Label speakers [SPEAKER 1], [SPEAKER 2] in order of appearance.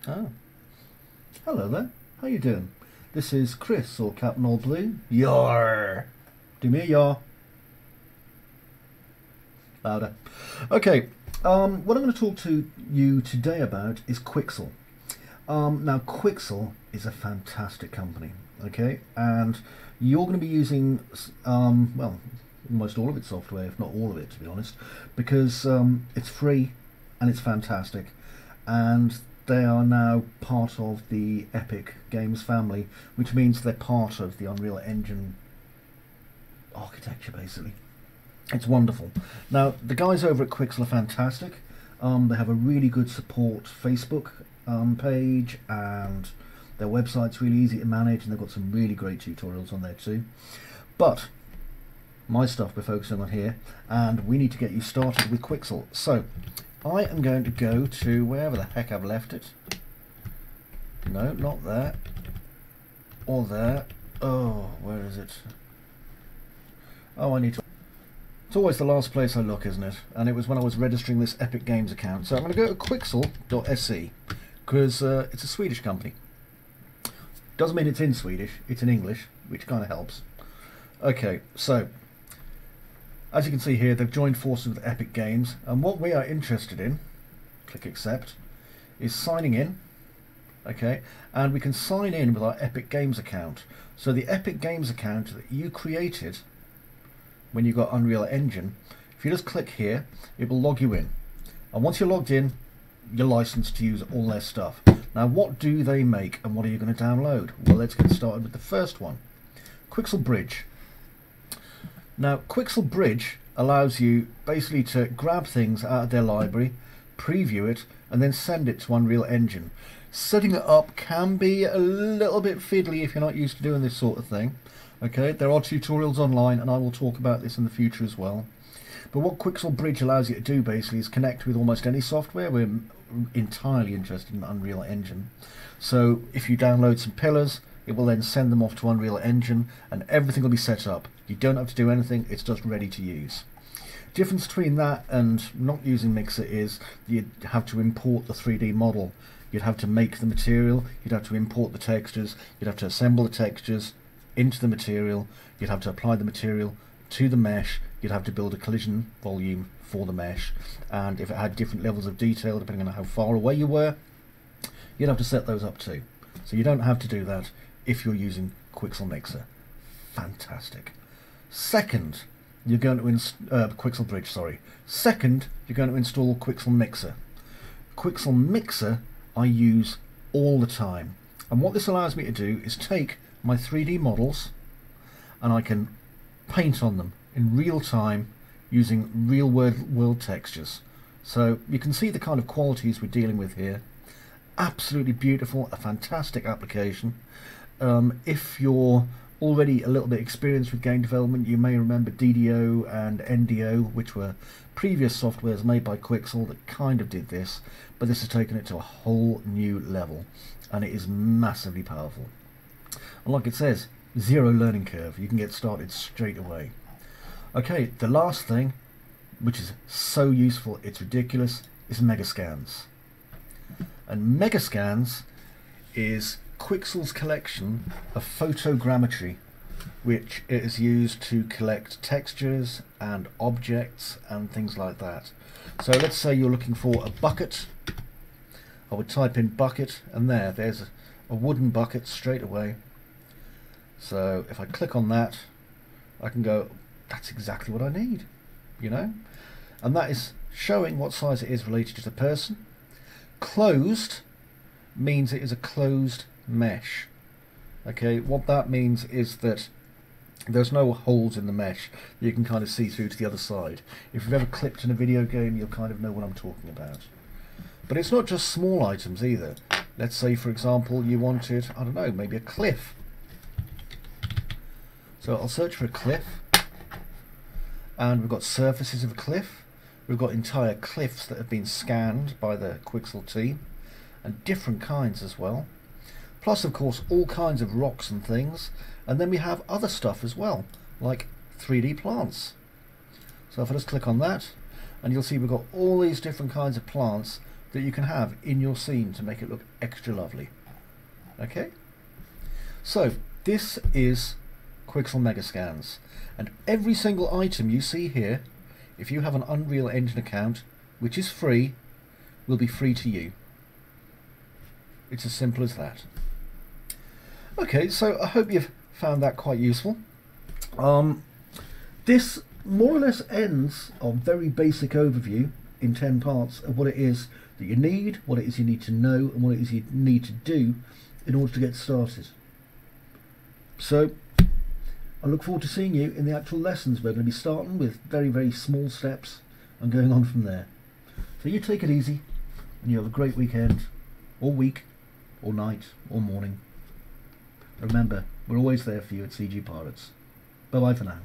[SPEAKER 1] Oh, hello there. How you doing? This is Chris, or Captain OldBlue. Yarr! Do me a yar. Louder. Okay, what I'm going to talk to you today about is Quixel. Now, Quixel is a fantastic company, okay? And you're going to be using, well, almost all of its software, if not all of it, to be honest, because it's free and it's fantastic. And they are now part of the Epic Games family, which means they're part of the Unreal Engine architecture, basically. It's wonderful. Now, the guys over at Quixel are fantastic. They have a really good support Facebook page, and their website's really easy to manage, and they've got some really great tutorials on there too. But my stuff we're focusing on here, and we need to get you started with Quixel. So I am going to go to wherever the heck I've left it. No, not there. Or there. Oh, where is it? Oh, I need to... It's always the last place I look, isn't it? And it was when I was registering this Epic Games account. So I'm going to go to quixel.se, because it's a Swedish company. Doesn't mean it's in Swedish, it's in English, which kind of helps. Okay, so as you can see here, they've joined forces with Epic Games, and what we are interested in, click accept, is signing in. Okay, and we can sign in with our Epic Games account. So the Epic Games account that you created when you got Unreal Engine, if you just click here, it will log you in. And once you're logged in, you're licensed to use all their stuff. Now, what do they make, and what are you going to download? Well, let's get started with the first one, Quixel Bridge. Now, Quixel Bridge allows you basically to grab things out of their library, preview it, and then send it to Unreal Engine. Setting it up can be a little bit fiddly if you're not used to doing this sort of thing. Okay, there are tutorials online, and I will talk about this in the future as well. But what Quixel Bridge allows you to do basically is connect with almost any software. We're entirely interested in Unreal Engine. So if you download some pillars, it will then send them off to Unreal Engine, and everything will be set up. You don't have to do anything, it's just ready to use. Difference between that and not using Mixer is you'd have to import the 3D model. You'd have to make the material, you'd have to import the textures, you'd have to assemble the textures into the material, you'd have to apply the material to the mesh, you'd have to build a collision volume for the mesh, and if it had different levels of detail depending on how far away you were, you'd have to set those up too. So you don't have to do that if you're using Quixel Mixer. Fantastic. Second, you're going to Quixel Bridge, sorry. Second, you're going to install Quixel Mixer. Quixel Mixer I use all the time, and what this allows me to do is take my 3D models and I can paint on them in real time using real world textures. So you can see the kind of qualities we're dealing with here. Absolutely beautiful, a fantastic application. If you're already a little bit experienced with game development, you may remember DDO and NDO, which were previous softwares made by Quixel that kind of did this, but this has taken it to a whole new level, and it is massively powerful. And like it says, zero learning curve, you can get started straight away. Okay, the last thing, which is so useful it's ridiculous, is Megascans. And Megascans is Quixel's collection of photogrammetry, which it is used to collect textures and objects and things like that. So let's say you're looking for a bucket. I would type in bucket, and there's a wooden bucket straight away. So if I click on that, I can go, that's exactly what I need, you know? And that is showing what size it is related to the person. Closed means it is a closed mesh. Okay, what that means is that there's no holes in the mesh. You can kind of see through to the other side. If you've ever clipped in a video game, you'll kind of know what I'm talking about. But it's not just small items either. Let's say, for example, you wanted, I don't know, maybe a cliff. So I'll search for a cliff, and we've got surfaces of a cliff. We've got entire cliffs that have been scanned by the Quixel team, and different kinds as well. Plus, of course, all kinds of rocks and things. And then we have other stuff as well, like 3D plants. So if I just click on that, and you'll see we've got all these different kinds of plants that you can have in your scene to make it look extra lovely. Okay, so this is Quixel Megascans, and every single item you see here, if you have an Unreal Engine account, which is free, will be free to you. It's as simple as that. Okay, so I hope you've found that quite useful. This more or less ends a very basic overview in 10 parts of what it is that you need, what it is you need to know, and what it is you need to do in order to get started. So I look forward to seeing you in the actual lessons. We're going to be starting with very, very small steps and going on from there. So you take it easy and you have a great weekend, or week, or night, or morning. Remember, we're always there for you at CGpirates. Bye bye for now.